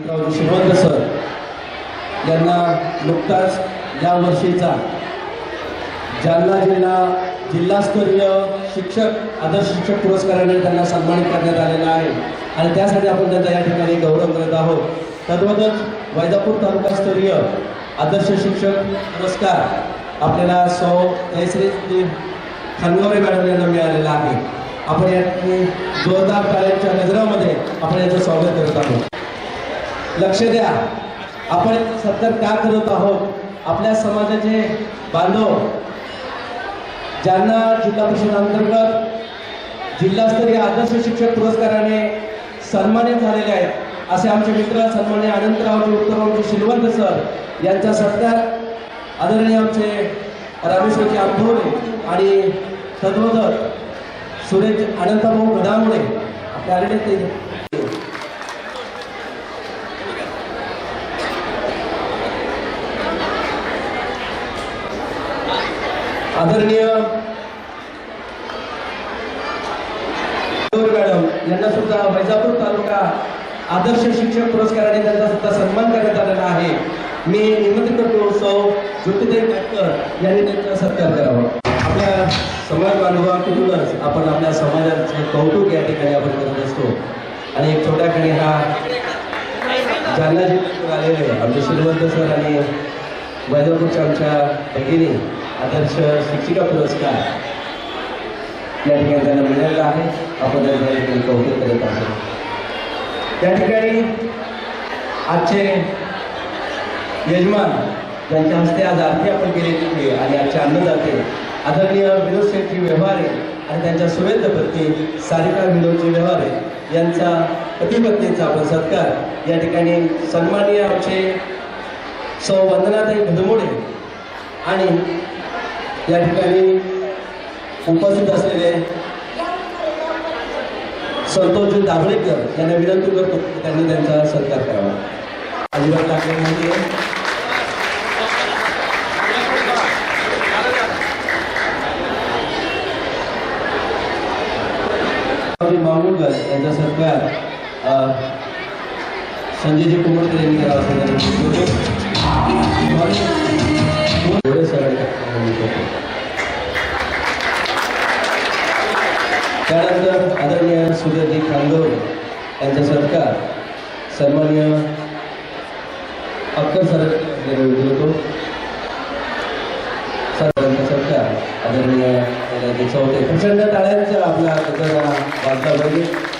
Shivant sir यांना नुकताच या वर्षीचा जालना जिल्हास्तरीय शिक्षक आदर्श शिक्षक पुरस्काराने त्यांना सन्मानित करण्यात आलेला आहे आणि त्यासाठी आपण त्यांचा या ठिकाणी गौरव करत आहोत। तद्वतच वैजापूर तालुकास्तरीय आदर्श शिक्षक पुरस्कार आपल्याला सौ जयश्री खानगवरे मॅडम यांना मिळालेला आहे। आपण या ठिकाणी जोरदार टाळ्यांच्या गजरामध्ये आपण याचं स्वागत करत आहोत। लक्ष द्या, आपण सत्कार का करत आहोत? आपल्या समाजाचे बांधव जालना जिल्हा परिषद अंतर्गत जिल्हास्तरीय आदर्श शिक्षक पुरस्काराने सन्मानित झालेले आहेत असे आमचे मित्र सन्मान्य अनंतरावजी उत्तमरावजी शिलवंत सर यांचा सत्कार आदरणीय आमचे रामेश्वरजी आंबोरे आणि तद्वत सुरेश अनंतभाऊ घडामुळे आपल्या आलेले आदरणीय मॅडम यांना सुद्धा वैजापूर तालुका आदर्श शिक्षक पुरस्काराने त्यांचा सुद्धा सन्मान करण्यात आलेला आहे। मी निमंत्रित करतो सौ ज्योतिताई काटकर यांनी त्यांचा सत्कार करावा। आपल्या समाज बांधवांकडूनच आपण आपल्या समाजाचे कौतुक या ठिकाणी आपण करत असतो आणि एक छोट्याकडे हा जालना जिल्ह्यातून आलेले आमचे शिलवंत सर आणि वैजापूरच्या आमच्या भगिनी आदर्श शिक्षिका पुरस्कार या ठिकाणी त्यांना मिळालेला आहे। आपण त्या ठिकाणी कौतुक करत आहोत। त्या ठिकाणी आजचे यजमान ज्यांच्या हस्ते आज आरती आपण केलेली आहे आणि आजचे अन्नदाते आदरणीय विनोद शेठजी व्यवहारे आणि त्यांच्या सुवेद्य पत्नी सारिका विनोदजी व्यवहारे यांचा पतिपत्नीचा आपण सत्कार या ठिकाणी सन्माननीय आमचे सौ वंदनाताई घुदमुडे आणि या ठिकाणी उपस्थित असलेले संतोषजी दाभळेकर यांना विनंती करतो की त्यांनी त्यांचा सत्कार करावा। अजिबात टाकले म्हणजे मामूलकर यांचा सत्कार संजयजी कुमरकर यांनी करावा त्यानंतर आदरणीय सुरेशजी खानगवरे यांचा सत्कार सन्माननीय अक्कर सर होतो। सर्वांचा सत्कार आदरणीय चौथे प्रचंड टाळ्यांचा आपला वार्ता पाहिजे।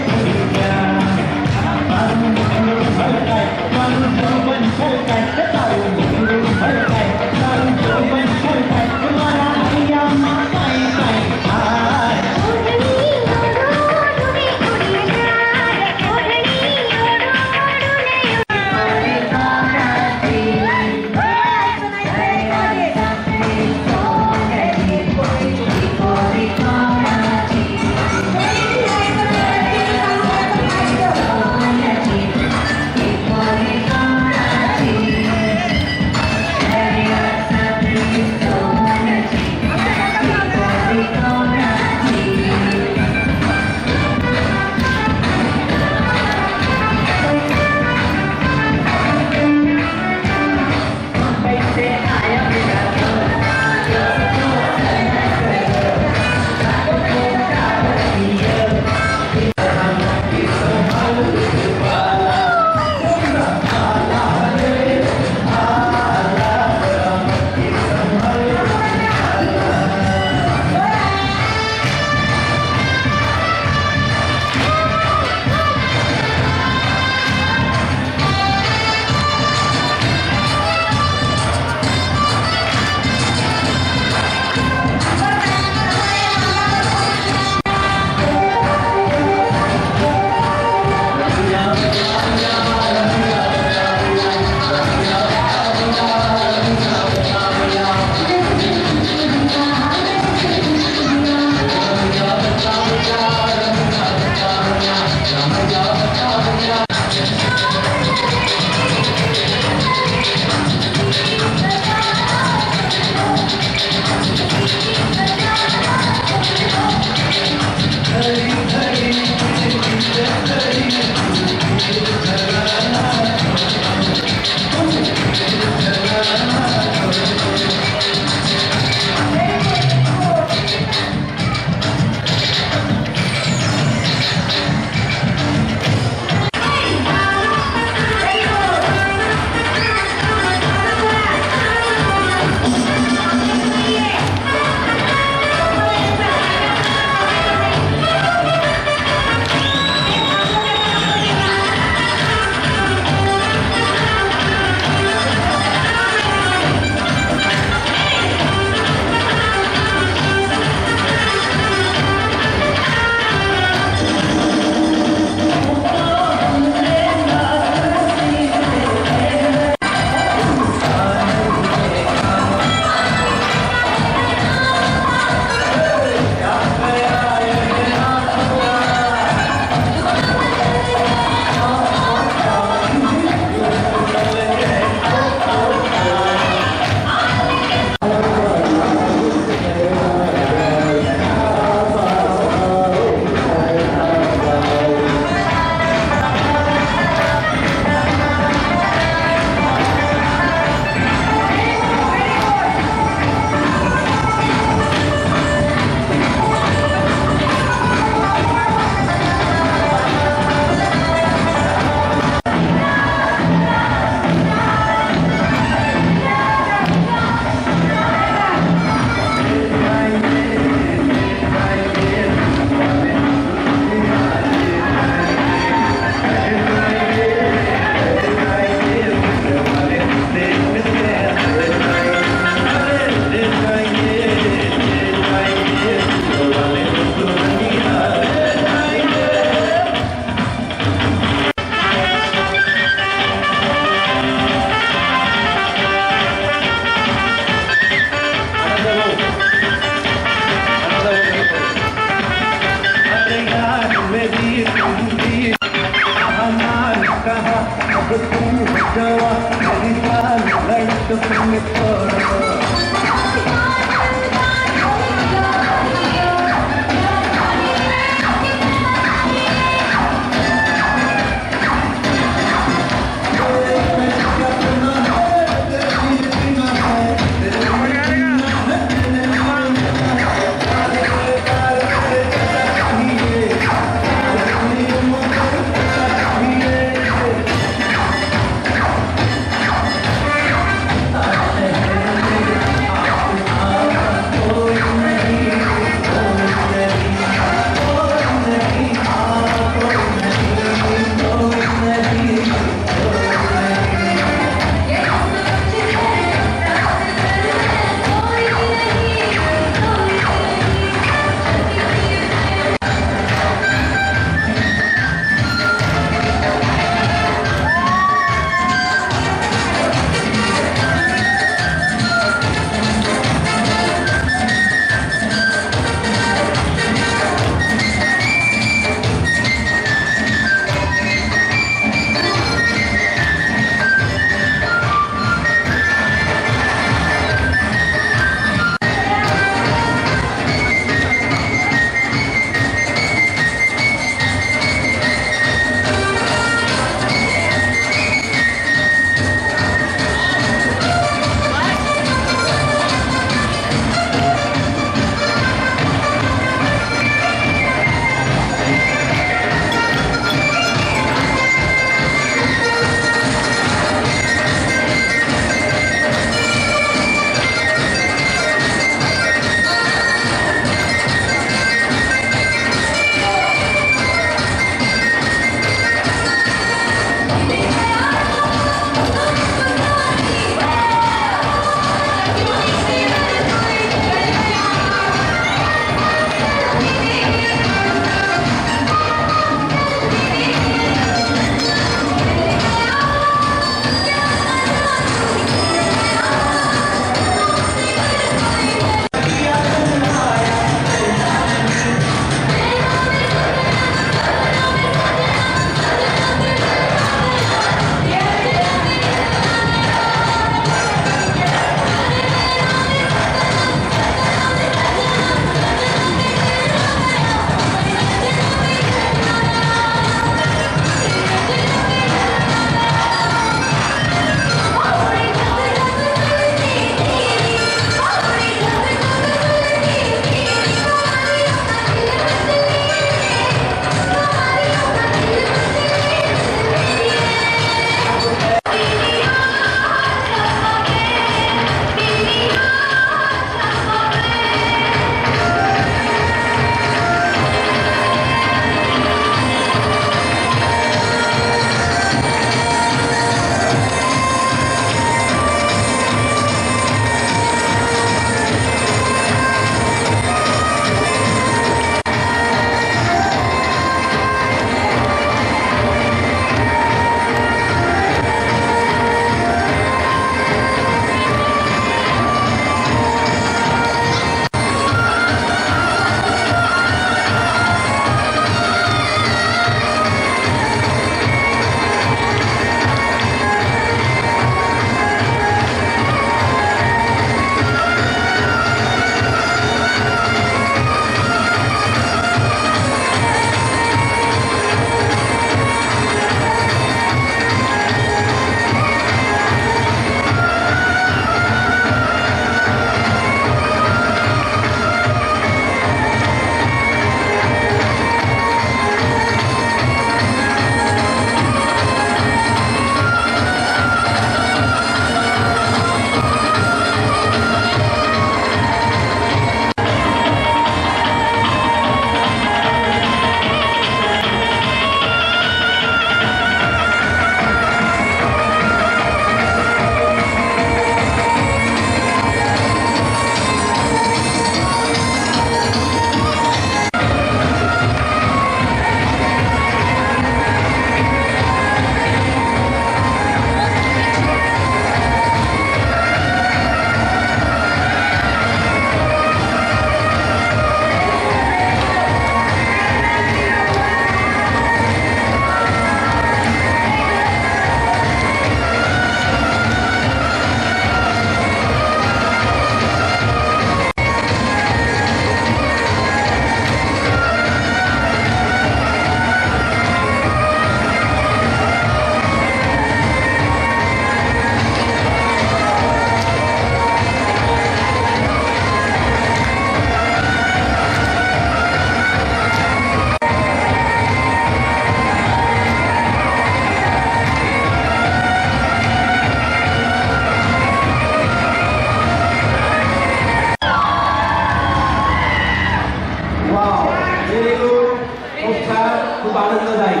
खूप आनंद जाईल.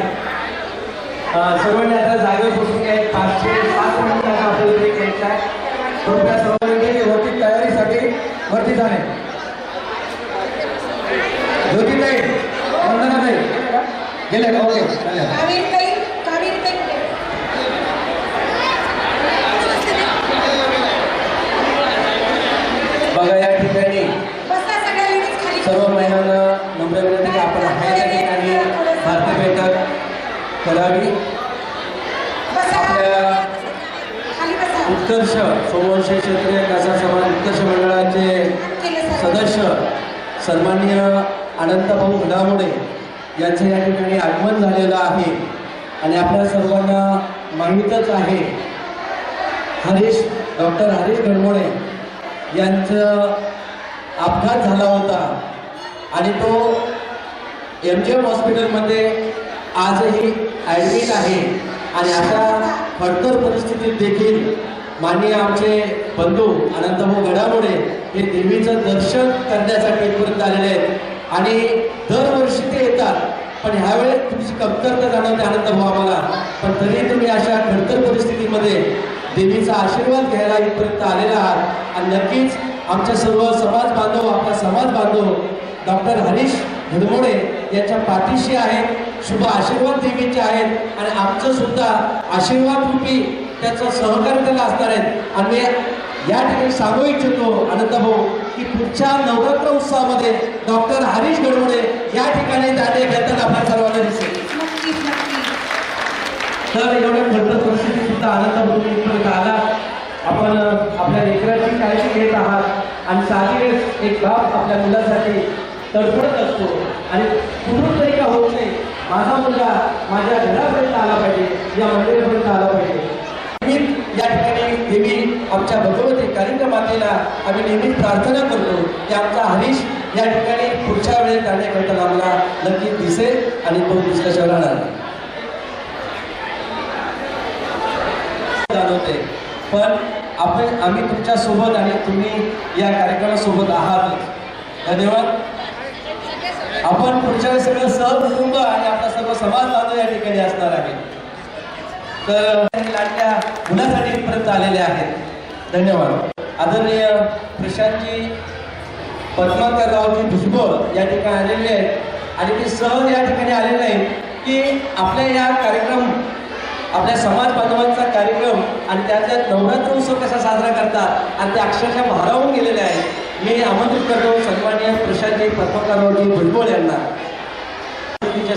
सर्वांनी आता जागेवर बसून काय 507 मिनिटांचा आपल्याला ब्रेक घ्यायचा आहे. कृपया सर्वांनी वरती तयारीसाठी वरती जाणे. ज्योतिताई, वंदनाताई गेले का? ओके बघा या ठिकाणी सर्व महिलांना नम्र विनंती की आपण ह्या ठिकाणी भारतीय बैठक करावी. आपल्या उत्कर्ष सोमवंशी क्षेत्रीय कासा समाज उत्कर्ष मंडळाचे सदस्य सन्माननीय अनंतभाऊ घडामोडे यांचे या ठिकाणी आगमन झालेलं आहे आणि आपल्या सर्वांना माहीतच आहे डॉक्टर हरीश घडमोडे यांचं अपघात झाला होता आणि तो MGM हॉस्पिटलमध्ये आजही ॲडमिट आहे आणि अशा खडतर परिस्थितीत देखील माननीय आमचे बंधू अनंतभाऊ घडामोडे हे देवीचं दर्शन करण्यासाठी इथपर्यंत आलेले आहेत आणि दरवर्षी ते येतात. पण ह्यावेळेस तुमची कमतरता जाणवते अनंतभाऊ आम्हाला, पण तरी तुम्ही अशा खडतर परिस्थितीमध्ये देवीचा आशीर्वाद घ्यायला इथपर्यंत आलेला आहात आणि नक्कीच आमच्या सर्व समाज बांधव आपला समाज बांधव डॉक्टर हरीश घडमोडे यांच्या पाठीशी आहेत. शुभ आशीर्वाद देवीचे आहेत आणि आमचं सुद्धा आशीर्वाद रूपी त्याचं सहकार्य त्याला असणार आहेत. आणि या ठिकाणी सांगू इच्छितो अनंतभाऊ की पुढच्या नवरात्र उत्सवामध्ये डॉक्टर हरीश घडमोडे या ठिकाणी दांडे घेताना आपल्या सर्वांना दिसेल. तर एवढ्या खडतर परिस्थितीत सुद्धा आनंदभाऊ इथपर्यंत आला. आपण आपल्या लेकराची काळजी घेत आहात आणि साहजिकच एक बाप आपल्या मुलासाठी तडफडत असतो आणि कुठून तरी का होत नाही माझा मुलगा माझ्या घरापर्यंत आला पाहिजे, या मंदिरापर्यंत आला पाहिजे. या ठिकाणी देवी आमच्या भगवती कार्यक्रम मातेला आम्ही नेहमी प्रार्थना करतो की आमचा हरीश या ठिकाणी पुढच्या वेळेस जाण्याकरता आम्हाला नक्कीच दिसेल आणि तो दिसल्याशिवाय राहणार जाणवते. पण आम्ही तुमच्या सोबत आणि तुम्ही या कार्यक्रमासोबत आहात. धन्यवाद. आपण पुढच्या वेळेस सगळं सहकुटुंब आणि आपला सर्व समाज बांधव या ठिकाणी असणार आहे. तर लाडक्या मुलासाठी इथपर्यंत आलेले आहेत. धन्यवाद. आदरणीय प्रशांतजी पद्माकररावजी भुजबळ या ठिकाणी आलेले आहेत आणि ते सहज या ठिकाणी आलेले आहेत की आपल्या या कार्यक्रम आपल्या समाज बांधवांचा कार्यक्रम आणि त्यात नवरात्र उत्सव कसा साजरा करतात आणि ते अक्षरशः भारावून गेलेले आहेत. मी आमंत्रित करतो सन्माननीय प्रशांतजी पद्माकररावजी भुजबळ यांना,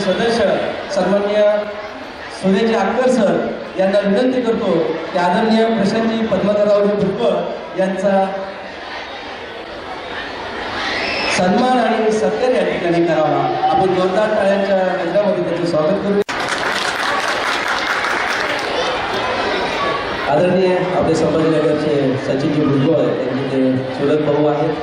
सदस्य सन्माननीय सुरेश आक्कर सर यांना विनंती करतो की आदरणीय प्रशांतजी पद्माकररावजी भुजबळ यांचा सन्मान आणि सत्कार या ठिकाणी करावा. आपण जोरदार टाळ्यांच्या गजरामध्ये त्याचे स्वागत करू. आदरणीय आपले संभाजीनगरचे सचिनजी भुजबळ यांचे ते चुलत भाऊ आहेत.